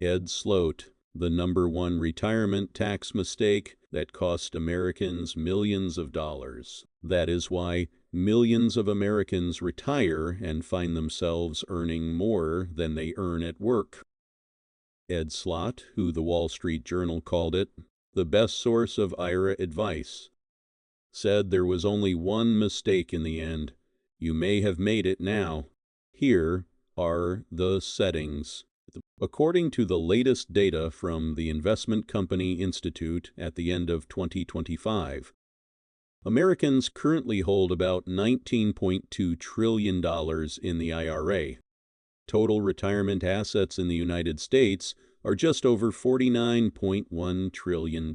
Ed Slott, the #1 retirement tax mistake that cost Americans millions of dollars. That is why millions of Americans retire and find themselves earning more than they earn at work. Ed Slott, who the Wall Street Journal called it the best source of IRA advice, said there was only one mistake in the end. You may have made it now. Here are the settings. According to the latest data from the Investment Company Institute at the end of 2025, Americans currently hold about $19.2 trillion in the IRA. Total retirement assets in the United States are just over $49.1 trillion.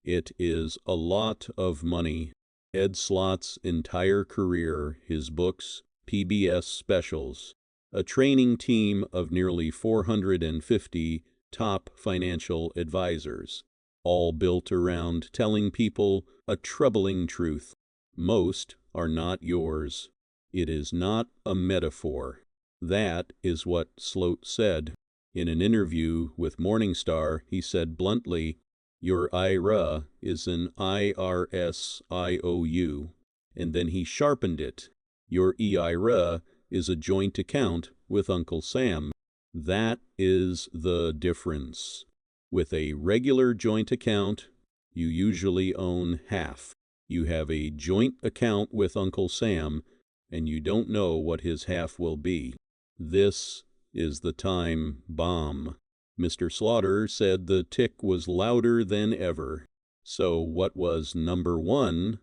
It is a lot of money. Ed Slott's entire career, his books, PBS specials, a training team of nearly 450 top financial advisors, all built around telling people a troubling truth. Most are not yours. It is not a metaphor. That is what Slott said. In an interview with Morningstar, he said bluntly, "Your IRA is an IRS IOU." And then he sharpened it. Your EIRA is a joint account with Uncle Sam. That is the difference. With a regular joint account, you usually own half. You have a joint account with Uncle Sam, and you don't know what his half will be. This is the time bomb. Mr. Slaughter said the tick was louder than ever. So what was #1's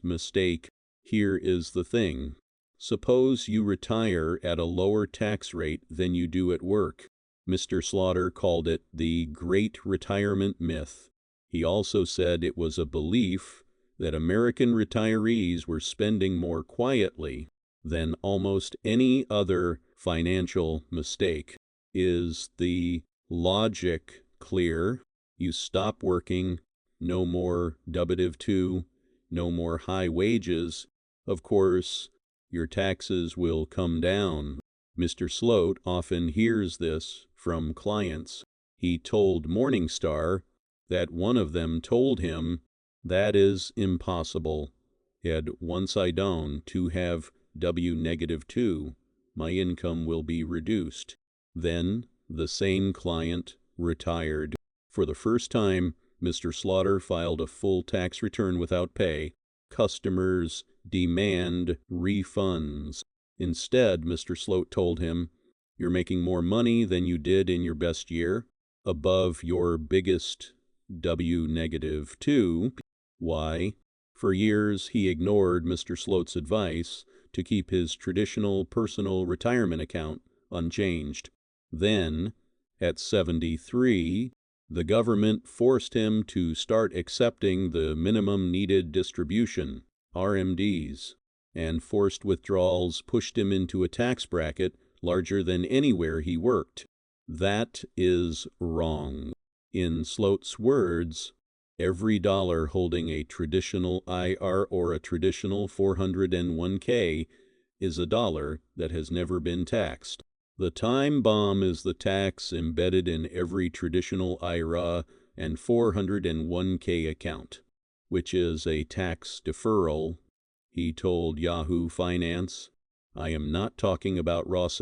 mistake? Here is the thing. Suppose you retire at a lower tax rate than you do at work. Mr. Slaughter called it the Great Retirement Myth. He also said it was a belief that American retirees were spending more quietly than almost any other financial mistake. Is the logic clear? You stop working, no more W-2, no more high wages. Of course, your taxes will come down. Mr. Slott often hears this from clients. He told Morningstar that one of them told him, "That is impossible. Ed, once I don't to have W-2, my income will be reduced." Then the same client retired. For the first time, Mr. Slaughter filed a full tax return without pay. Customers demand refunds. Instead, Mr. Slott told him, "You're making more money than you did in your best year, above your biggest W-2. Why?" For years, he ignored Mr. Slott's advice to keep his traditional personal retirement account unchanged. Then, at 73, the government forced him to start accepting the minimum needed distribution, RMDs, and forced withdrawals pushed him into a tax bracket larger than anywhere he worked. That is wrong. In Slott's words, every dollar holding a traditional IR or a traditional 401k is a dollar that has never been taxed. The time bomb is the tax embedded in every traditional IRA and 401k account, which is a tax deferral. He told Yahoo Finance, "I am not talking about Roth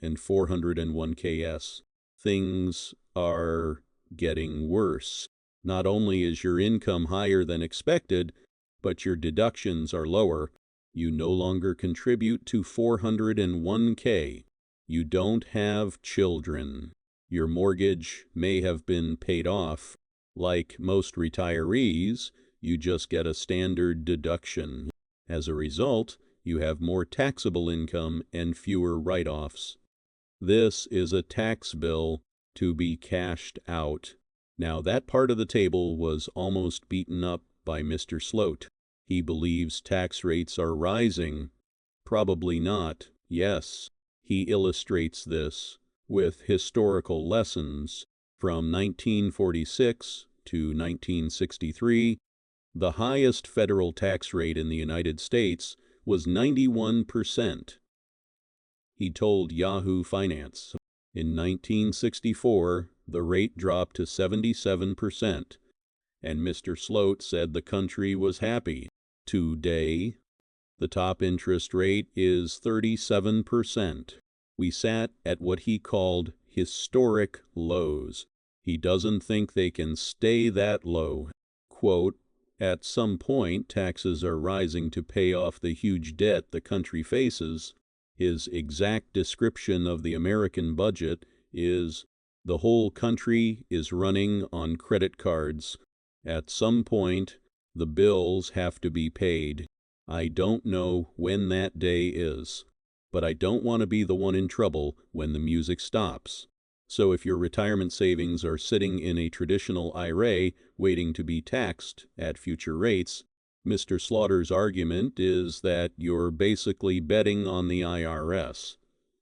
and 401ks. Things are getting worse. Not only is your income higher than expected, but your deductions are lower. You no longer contribute to 401k. You don't have children. Your mortgage may have been paid off. Like most retirees, you just get a standard deduction. As a result, you have more taxable income and fewer write-offs. This is a tax bill to be cashed out." Now, that part of the table was almost beaten up by Mr. Slott. He believes tax rates are rising. Probably not. Yes. He illustrates this with historical lessons. From 1946 to 1963, the highest federal tax rate in the United States was 91%. He told Yahoo Finance, In 1964, the rate dropped to 77%, and Mr. Slott said the country was happy. Today, the top interest rate is 37%. We sat at what he called historic lows. He doesn't think they can stay that low. Quote, "At some point, taxes are rising to pay off the huge debt the country faces." His exact description of the American budget is, "The whole country is running on credit cards. At some point, the bills have to be paid. I don't know when that day is, but I don't want to be the one in trouble when the music stops." So if your retirement savings are sitting in a traditional IRA waiting to be taxed at future rates, Mr. Slaughter's argument is that you're basically betting on the IRS.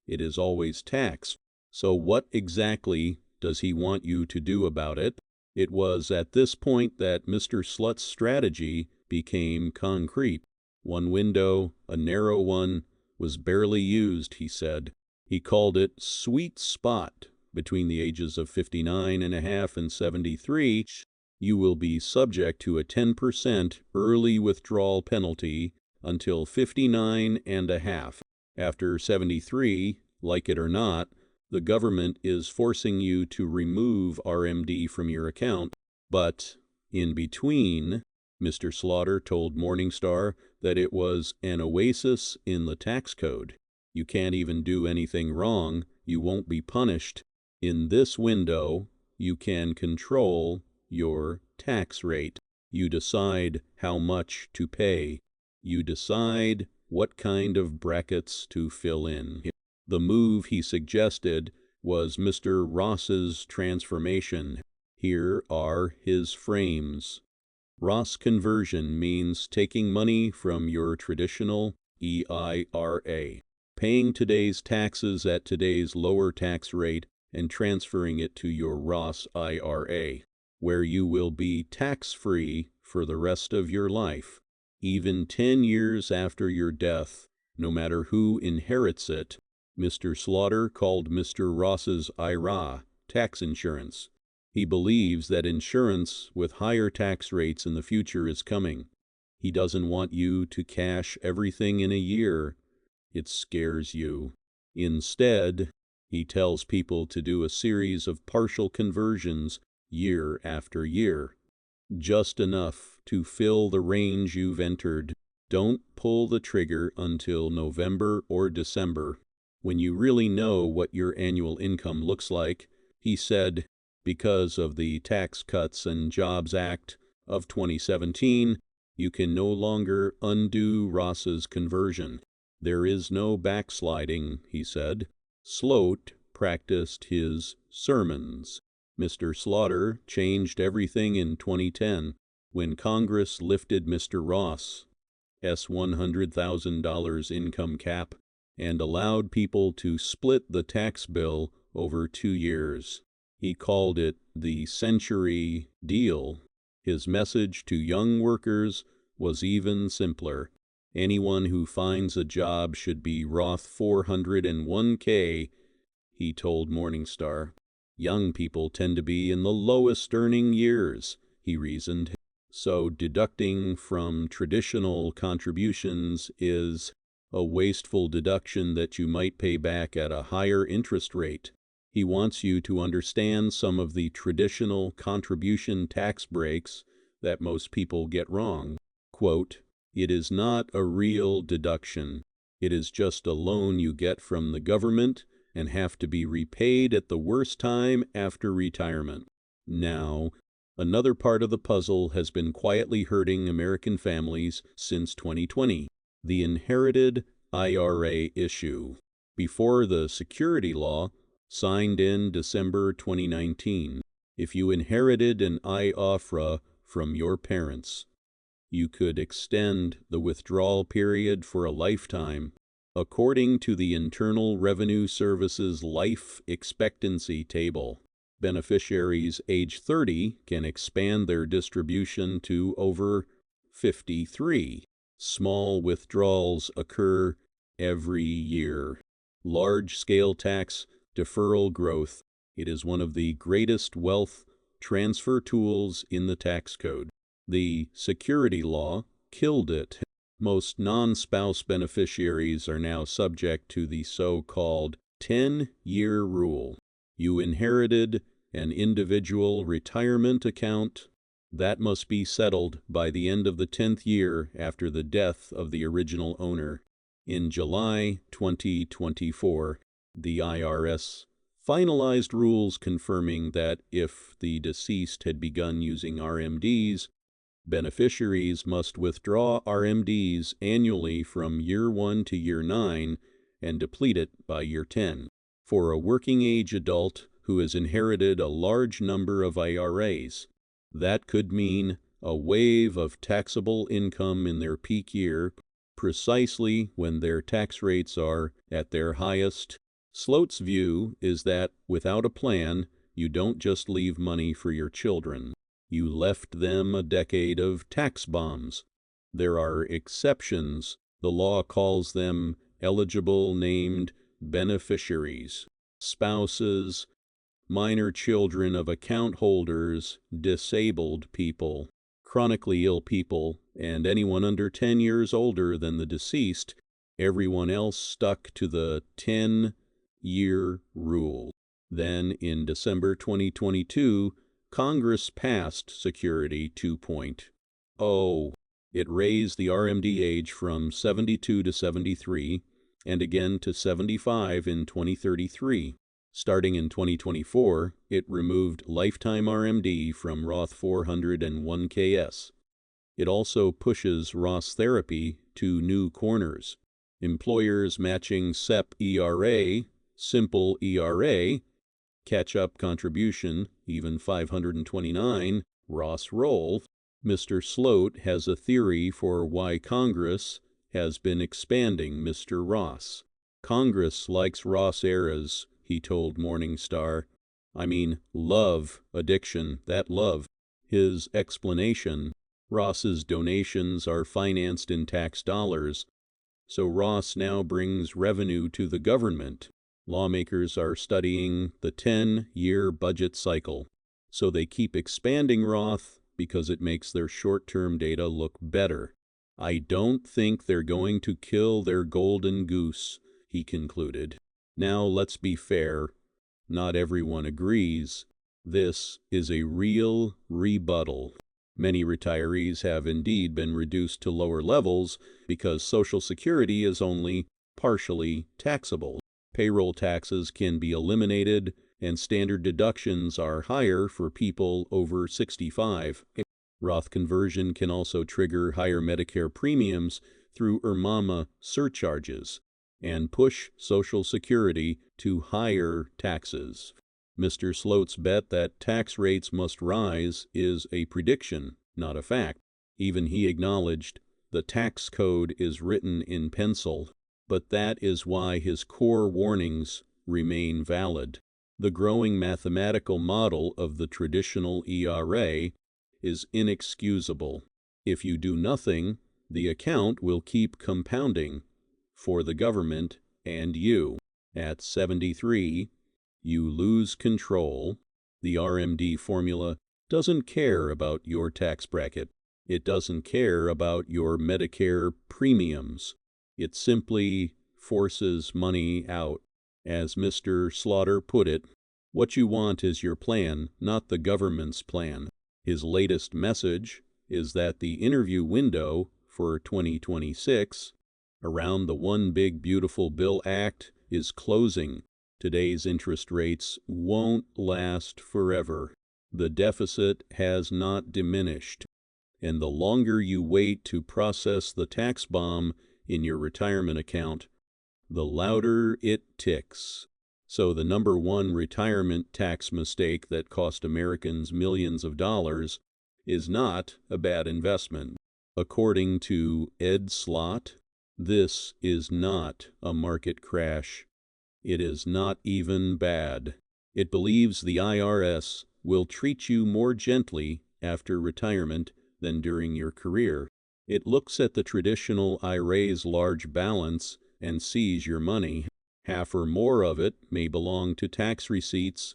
It is always taxed. So what exactly does he want you to do about it? It was at this point that Mr. Slott's strategy became concrete. One window, a narrow one, was barely used, he said. He called it sweet spot. Between the ages of 59 and a half and 73, you will be subject to a 10% early withdrawal penalty until 59 and a half. After 73, like it or not, the government is forcing you to remove RMD from your account. But in between, Mr. Slaughter told Morningstar that it was an oasis in the tax code. You can't even do anything wrong. You won't be punished. In this window, you can control your tax rate. You decide how much to pay. You decide what kind of brackets to fill in. The move he suggested was Mr. Ross's transformation. Here are his frames. Ross conversion means taking money from your traditional EIRA, paying today's taxes at today's lower tax rate, and transferring it to your Roth IRA, where you will be tax-free for the rest of your life, even 10 years after your death, no matter who inherits it. Mr. Slaughter called Mr. Ross's IRA tax insurance. He believes that insurance with higher tax rates in the future is coming. He doesn't want you to cash everything in a year. It scares you. Instead, he tells people to do a series of partial conversions year after year, just enough to fill the range you've entered. Don't pull the trigger until November or December, when you really know what your annual income looks like, he said. Because of the Tax Cuts and Jobs Act of 2017, you can no longer undo Ross's conversion. There is no backsliding, he said. Slott practiced his sermons. Mr. Slaughter changed everything in 2010 when Congress lifted Mr. Ross's $100,000 income cap and allowed people to split the tax bill over 2 years. He called it the Century Deal. His message to young workers was even simpler. Anyone who finds a job should be Roth 401k, he told Morningstar. Young people tend to be in the lowest earning years, he reasoned. So deducting from traditional contributions is a wasteful deduction that you might pay back at a higher interest rate. He wants you to understand some of the traditional contribution tax breaks that most people get wrong. Quote, "It is not a real deduction. It is just a loan you get from the government and have to be repaid at the worst time after retirement." Now, another part of the puzzle has been quietly hurting American families since 2020, the inherited IRA issue. Before the security law, signed in December 2019, if you inherited an IRA from your parents, you could extend the withdrawal period for a lifetime. According to the Internal Revenue Service's life expectancy table, beneficiaries age 30 can expand their distribution to over 53. Small withdrawals occur every year. Large-scale tax deferral growth. It is one of the greatest wealth transfer tools in the tax code. The security law killed it. Most non-spouse beneficiaries are now subject to the so-called 10-year rule. You inherited an individual retirement account. That must be settled by the end of the 10th year after the death of the original owner. In July 2024, the IRS finalized rules confirming that if the deceased had begun using RMDs, beneficiaries must withdraw RMDs annually from year 1 to year 9 and deplete it by year 10. For a working-age adult who has inherited a large number of IRAs, that could mean a wave of taxable income in their peak year, precisely when their tax rates are at their highest. Slott's view is that without a plan, you don't just leave money for your children. You left them a decade of tax bombs. There are exceptions. The law calls them eligible named beneficiaries, spouses, minor children of account holders, disabled people, chronically ill people, and anyone under 10 years older than the deceased. Everyone else stuck to the 10-year rule. Then, in December 2022, Congress passed Security 2.0. It raised the RMD age from 72 to 73, and again to 75 in 2033. Starting in 2024, it removed lifetime RMD from Roth 401ks. It also pushes Roth therapy to new corners. Employers matching SEP ERA, simple ERA, catch-up contribution, even 529, Roth roll. Mr. Slott has a theory for why Congress has been expanding Mr. Roth. Congress likes Roth IRAs, he told Morningstar. I mean, love, addiction, that love. His explanation, Roth's donations are financed in tax dollars, so Roth now brings revenue to the government. Lawmakers are studying the 10-year budget cycle, so they keep expanding Roth because it makes their short-term data look better. I don't think they're going to kill their golden goose, he concluded. Now let's be fair. Not everyone agrees. This is a real rebuttal. Many retirees have indeed been reduced to lower levels because Social Security is only partially taxable. Payroll taxes can be eliminated, and standard deductions are higher for people over 65. Roth conversion can also trigger higher Medicare premiums through IRMAMA surcharges and push Social Security to higher taxes. Mr. Slott's bet that tax rates must rise is a prediction, not a fact. Even he acknowledged the tax code is written in pencil, but that is why his core warnings remain valid. The growing mathematical model of the traditional ERA is inexcusable. If you do nothing, the account will keep compounding for the government and you. At 73, you lose control. The RMD formula doesn't care about your tax bracket. It doesn't care about your Medicare premiums. It simply forces money out. As Mr. Slaughter put it, what you want is your plan, not the government's plan. His latest message is that the interview window for 2026 around the One Big Beautiful Bill Act is closing. Today's interest rates won't last forever. The deficit has not diminished, and the longer you wait to process the tax bomb in your retirement account, the louder it ticks. So the number one retirement tax mistake that cost Americans millions of dollars is not a bad investment. According to Ed Slott, this is not a market crash. It is not even bad. It believes the IRS will treat you more gently after retirement than during your career. It looks at the traditional IRA's large balance and sees your money Half or more of it may belong to tax receipts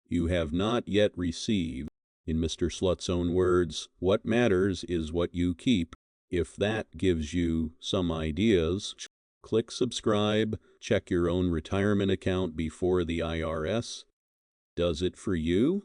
you have not yet received. In Mr. Slott's own words, what matters is what you keep. If that gives you some ideas, click subscribe, check your own retirement account before the IRS does it for you.